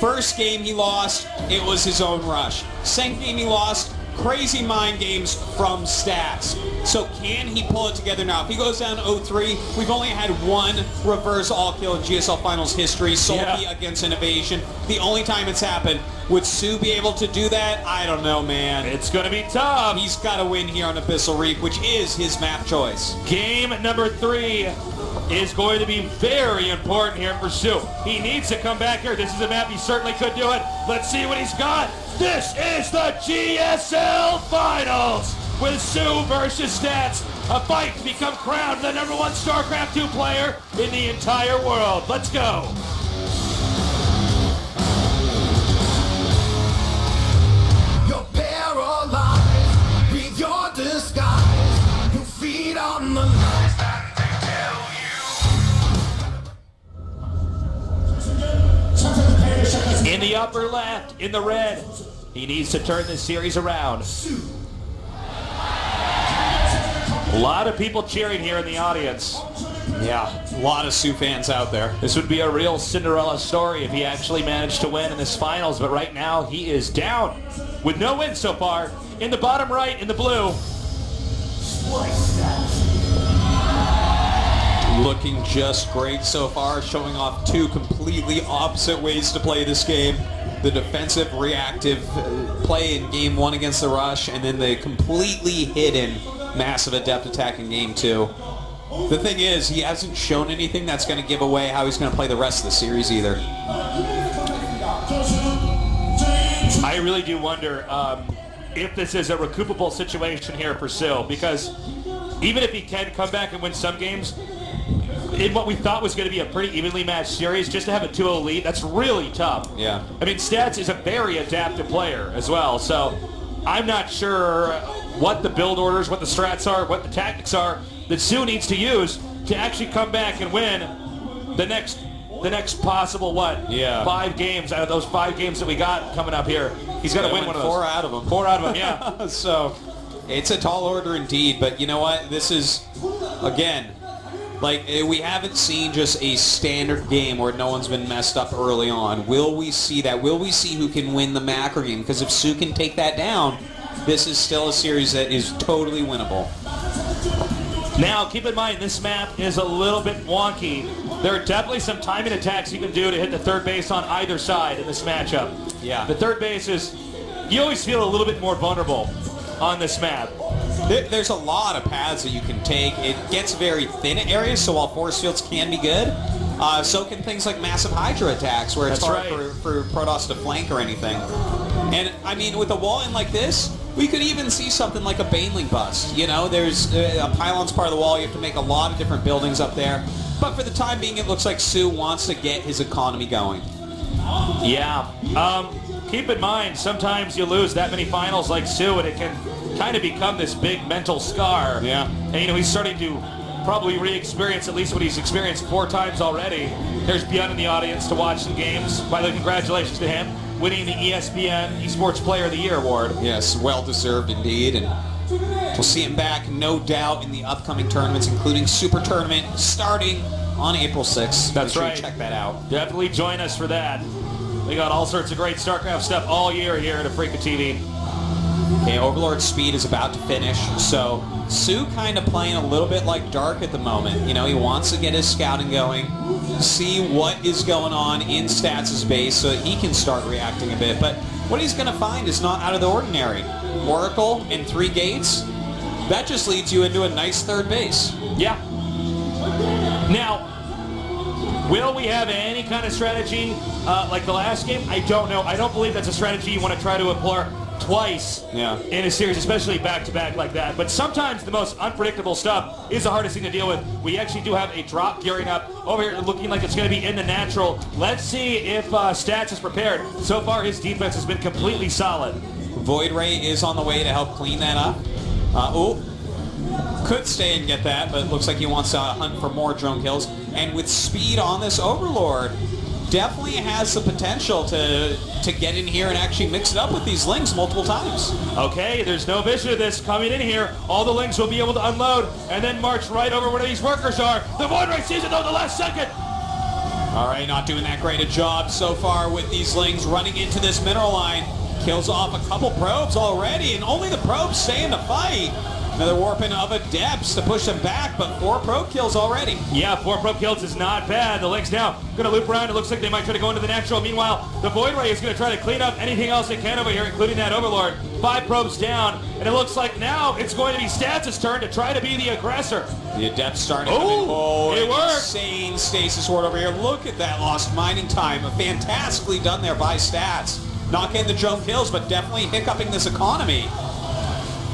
First game he lost, it was his own rush. Second game he lost, crazy mind games from stats. So can he pull it together now? If he goes down 0-3, we've only had one reverse all-kill in GSL Finals history, solely against Innovation. The only time it's happened. Would SoO be able to do that? I don't know, man. It's going to be tough. He's got to win here on Abyssal Reef, which is his map choice. Game number 3 is going to be very important here for SoO. He needs to come back here. This is a map he certainly could do it. Let's see what he's got. This is the GSL Finals with SoO versus Stats. A fight to become crowned the #1 StarCraft 2 player in the entire world. Let's go. You're paralyzed with your disguise. You feed on the lies that they tell you. In the upper left, in the red, he needs to turn this series around. A lot of people cheering here in the audience. Yeah, a lot of SoO fans out there. This would be a real Cinderella story if he actually managed to win in this finals, but right now he is down with no wins so far. In the bottom right, in the blue. Looking just great so far, showing off two completely opposite ways to play this game. The defensive, reactive play in Game 1 against the Rush, and then the completely hidden massive adept attack in Game 2. The thing is, he hasn't shown anything that's going to give away how he's going to play the rest of the series either. I really do wonder if this is a recoupable situation here for SoO, because even if he can come back and win some games, in what we thought was going to be a pretty evenly matched series, just to have a 2-0 lead, that's really tough. Yeah. I mean, Stats is a very adaptive player as well, so I'm not sure what the build orders, what the strats are, what the tactics are that SoO needs to use to actually come back and win the next possible, 5 games out of those 5 games that we got coming up here. He's got to win one of those. 4 out of them. 4 out of them, yeah. So it's a tall order indeed, but you know what? This is, again, like, we haven't seen just a standard game where no one's been messed up early on. Will we see that? Will we see who can win the macro game? Because if SoO can take that down, this is still a series that is totally winnable. Now, keep in mind, this map is a little bit wonky. There are definitely some timing attacks you can do to hit the third base on either side in this matchup. Yeah. The third base is, you always feel a little bit more vulnerable on this map. There's a lot of paths that you can take. It gets very thin areas, so while force fields can be good, so can things like massive Hydra attacks, where it's hard for Protoss to flank or anything. And, I mean, with a wall-in like this, we could even see something like a Baneling bust. You know, there's a pylon's part of the wall. You have to make a lot of different buildings up there. But for the time being, it looks like SoO wants to get his economy going. Yeah. Keep in mind, sometimes you lose that many finals like SoO, and it can kind of become this big mental scar. Yeah. And, you know, he's starting to probably re-experience at least what he's experienced 4 times already. There's Bjorn in the audience to watch some games. By the way, congratulations to him, winning the ESPN Esports Player of the Year award. Yes, well-deserved indeed. And we'll see him back, no doubt, in the upcoming tournaments, including Super Tournament, starting on April 6th. That's right. Check that out. Definitely join us for that. We got all sorts of great StarCraft stuff all year here at Afrika TV. Okay, Overlord's speed is about to finish, so SoO kind of playing a little bit like Dark at the moment. You know, he wants to get his scouting going, see what is going on in Stats' base so that he can start reacting a bit. But what he's going to find is not out of the ordinary. Oracle and 3 gates, that just leads you into a nice third base. Yeah. Now, will we have any kind of strategy like the last game? I don't know. I don't believe that's a strategy you want to try to employ twice in a series, especially back-to-back like that. But sometimes the most unpredictable stuff is the hardest thing to deal with. We actually do have a drop gearing up over here, looking like it's going to be in the natural. Let's see if Stats is prepared. So far, his defense has been completely solid. Void Ray is on the way to help clean that up. Could stay and get that, but it looks like he wants to hunt for more drone kills. And with speed on this Overlord, definitely has the potential to get in here and actually mix it up with these Lings multiple times. Okay, there's no vision of this coming in here. All the Lings will be able to unload and then march right over where these workers are. The Void Ray sees it though, the last second. All right, not doing that great a job so far with these Lings running into this mineral line. Kills off a couple probes already, and only the probes stay in the fight. Another warping of Adepts to push them back, but 4 probe kills already. Yeah, 4 probe kills is not bad. The Lynx now going to loop around. It looks like they might try to go into the natural. Meanwhile, the Void Ray is going to try to clean up anything else they can over here, including that Overlord. 5 probes down, and it looks like now it's going to be Stats' turn to try to be the aggressor. The Adepts starting to come in. Oh, it worked. Insane Stasis Ward over here. Look at that lost mining time. Fantastically done there by Stats. Not getting the drone kills, but definitely hiccuping this economy.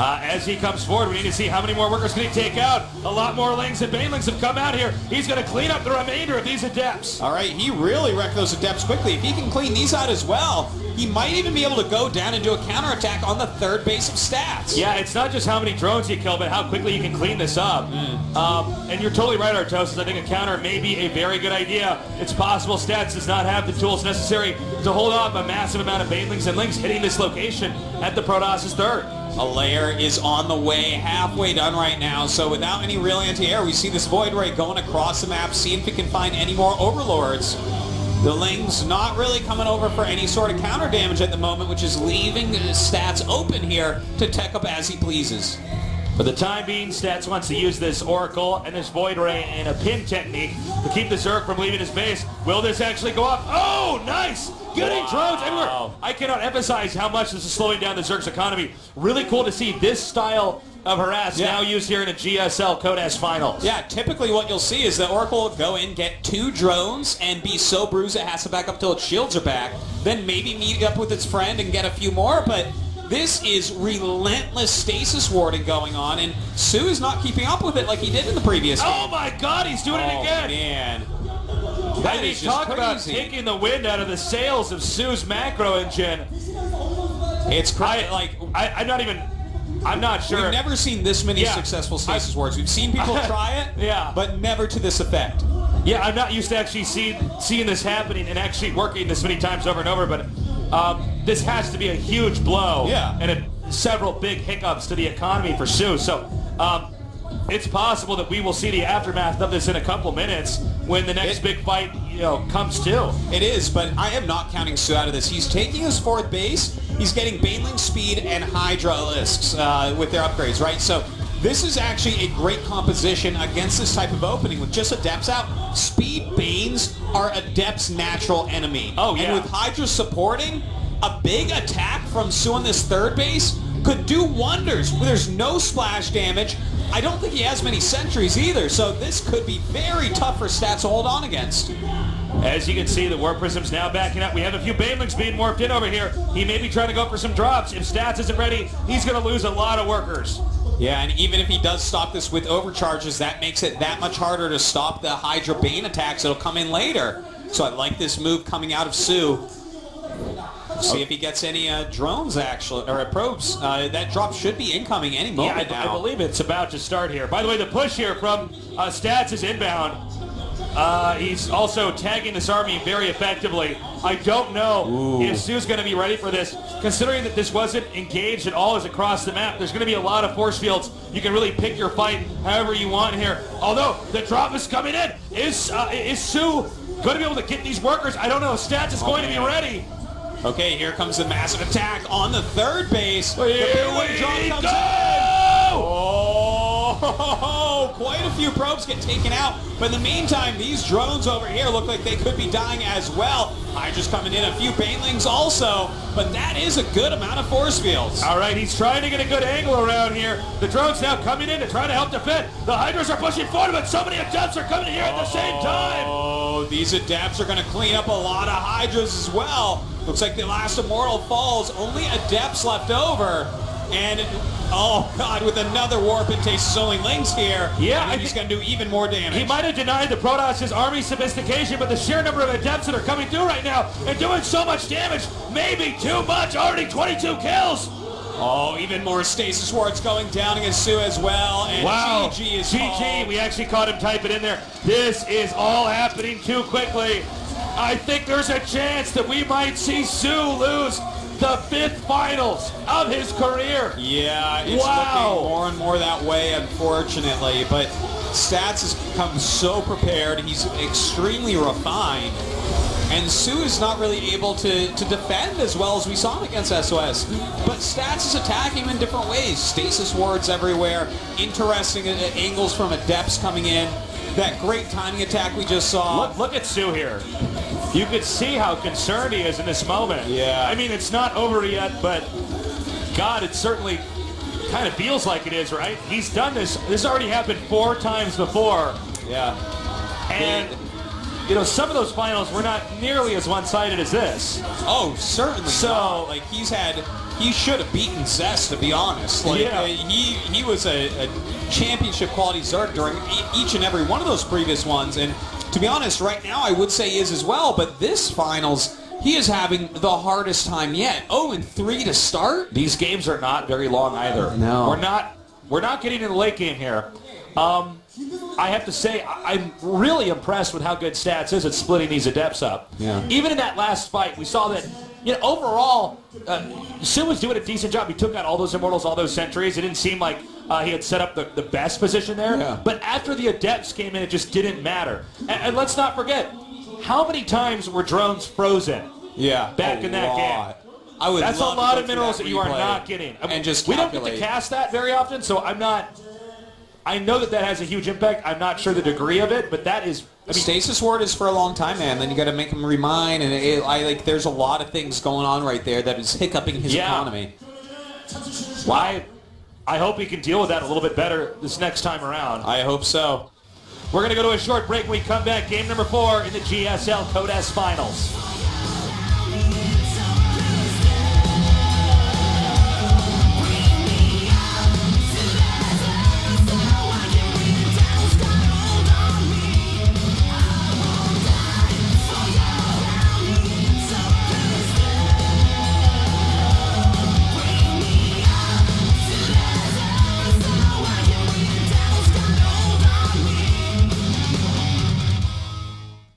As he comes forward, we need to see how many more workers can he take out. A lot more Lings and Banelings have come out here. He's going to clean up the remainder of these Adepts. All right, he really wrecked those Adepts quickly. If he can clean these out as well, he might even be able to go down and do a counterattack on the 3rd base of Stats. Yeah, it's not just how many drones you kill, but how quickly you can clean this up. And you're totally right, Artosis. I think a counter may be a very good idea. It's possible Stats does not have the tools necessary to hold off a massive amount of Banelings and Lings hitting this location at the Protoss' 3rd. A layer is on the way, halfway done right now, so without any real anti-air, we see this Void Ray going across the map, seeing if we can find any more Overlords. The Lings not really coming over for any sort of counter damage at the moment, which is leaving Stats open here to tech up as he pleases. For the time being, Stats wants to use this Oracle and this Void Ray in a pin technique to keep the Zerg from leaving his base. Will this actually go off? Oh, nice! Getting drones everywhere. I cannot emphasize how much this is slowing down the Zerg's economy. Really cool to see this style of harass now used here in a GSL Codas Finals. Yeah, typically what you'll see is that Oracle will go in, get 2 drones, and be so bruised it has to back up till its shields are back. Then maybe meet up with its friend and get a few more, but this is relentless stasis warding going on, and SoO is not keeping up with it like he did in the previous game. Oh my god, he's doing it again! Man. That is just talk about taking the wind out of the sails of SoO's macro engine. It's crazy. I'm not sure. We've never seen this many successful stasis wards. We've seen people try it, but never to this effect. Yeah, I'm not used to actually seeing this happening and actually working this many times over and over, but this has to be a huge blow and several big hiccups to the economy for SoO. So it's possible that we will see the aftermath of this in a couple minutes when the next big fight comes to. It is, but I am not counting SoO out of this. He's taking his 4th base. He's getting Baneling speed and Hydralisks with their upgrades, right? So this is actually a great composition against this type of opening with just Adepts out. Speed Banes are Adepts' natural enemy. Oh, yeah. And with Hydra supporting, a big attack from SoO on this 3rd base could do wonders. There's no splash damage. I don't think he has many sentries either, so this could be very tough for Stats to hold on against. As you can see, the Warp Prism's now backing up. We have a few Banelings being morphed in over here. He may be trying to go for some drops. If Stats isn't ready, he's going to lose a lot of workers. Yeah, and even if he does stop this with overcharges, that makes it that much harder to stop the Hydra Bane attacks that'll come in later. So I like this move coming out of SoO. See if he gets any drones, actually, or probes. That drop should be incoming any moment now. I believe it's about to start here. By the way, the push here from Stats is inbound. He's also tagging this army very effectively. I don't know if SoO's going to be ready for this. Considering that this wasn't engaged at all as across the map, there's going to be a lot of force fields. You can really pick your fight however you want here. Although, the drop is coming in. Is SoO going to be able to get these workers? I don't know. Stats is going to be ready. Okay, here comes the massive attack on the 3rd base. Here we go! Oh, quite a few probes get taken out. But in the meantime, these drones over here look like they could be dying as well. Hydra's coming in, a few Banelings also. But that is a good amount of force fields. All right, he's trying to get a good angle around here. The drones now coming in to try to help defend. The Hydras are pushing forward, but so many Adepts are coming here at the same time. Oh, these Adepts are going to clean up a lot of Hydras as well. Looks like the last Immortal falls. Only Adepts left over. And, oh god, with another warp and taste only Lings here. Yeah, I think he's going to do even more damage. He might have denied the Protoss' army sophistication, but the sheer number of Adepts that are coming through right now and doing so much damage may be too much. Already 22 kills. Oh, even more stasis wards going down against SoO as well. And wow. GG is GG, called. we actually caught him typing in there. This is all happening too quickly. I think there's a chance that we might see SoO lose the 5th finals of his career. Yeah, it's looking more and more that way, unfortunately. But Stats has become so prepared. He's extremely refined. And SoO is not really able to defend as well as we saw him against SOS. But Stats is attacking him in different ways. Stasis wards everywhere. Interesting angles from Adepts coming in. That great timing attack we just saw. Look at SoO here. You could see how concerned he is in this moment. Yeah. I mean, it's not over yet, but God, it certainly kind of feels like it is, right? He's done this. This already happened 4 times before. Yeah. And, you know, some of those finals were not nearly as one-sided as this. Oh, certainly. So, not. Like, he should have beaten Zest, to be honest. Like, yeah. He was a championship quality Zerg during each and every one of those previous ones. And to be honest, right now I would say he is as well. But this finals, he is having the hardest time yet. 0-3 to start. These games are not very long either. No. We're not getting in the late game here. I have to say, I'm really impressed with how good Stats is at splitting these Adepts up. Yeah. Even in that last fight, we saw that, you know, overall, SoO was doing a decent job. He took out all those Immortals, all those Sentries. It didn't seem like he had set up the best position there. Yeah. But after the Adepts came in, it just didn't matter. And let's not forget, how many times were drones frozen? Yeah. Back in that game. That's a lot of minerals that you are not getting. I mean, just we don't get to cast that very often, so I know that has a huge impact. I'm not sure the degree of it, but that is... I mean, Stasis ward is for a long time, man. Then you got to make him remind, and there's a lot of things going on right there that is hiccuping his economy. Well, I hope he can deal with that a little bit better this next time around. I hope so. We're going to go to a short break. When we come back, game number 4 in the GSL Code S Finals.